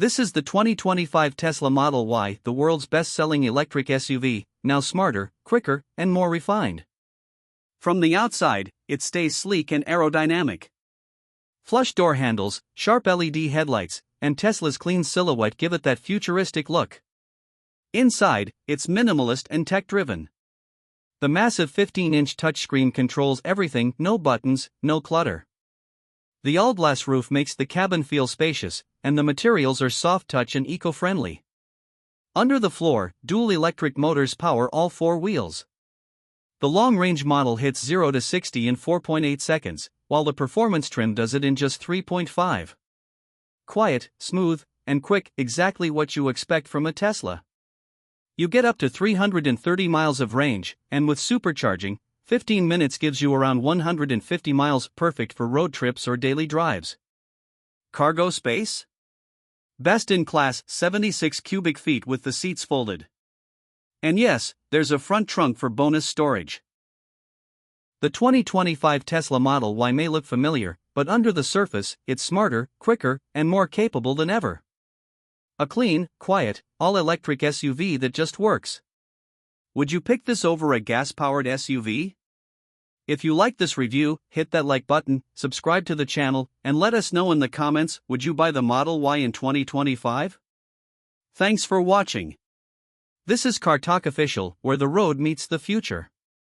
This is the 2025 Tesla Model Y, the world's best-selling electric SUV, now smarter, quicker, and more refined. From the outside, it stays sleek and aerodynamic. Flush door handles, sharp LED headlights, and Tesla's clean silhouette give it that futuristic look. Inside, it's minimalist and tech-driven. The massive 15-inch touchscreen controls everything, no buttons, no clutter. The all-glass roof makes the cabin feel spacious, and the materials are soft-touch and eco-friendly. Under the floor, dual electric motors power all four wheels. The long-range model hits 0 to 60 in 4.8 seconds, while the performance trim does it in just 3.5. Quiet, smooth, and quick, exactly what you expect from a Tesla. You get up to 330 miles of range, and with supercharging, 15 minutes gives you around 150 miles, perfect for road trips or daily drives. Cargo space? Best in class, 76 cubic feet with the seats folded. And yes, there's a front trunk for bonus storage. The 2025 Tesla Model Y may look familiar, but under the surface, it's smarter, quicker, and more capable than ever. A clean, quiet, all-electric SUV that just works. Would you pick this over a gas-powered SUV? If you like this review, hit that like button, subscribe to the channel, and let us know in the comments, would you buy the Model Y in 2025? Thanks for watching. This is CarTalkOfficial, where the road meets the future.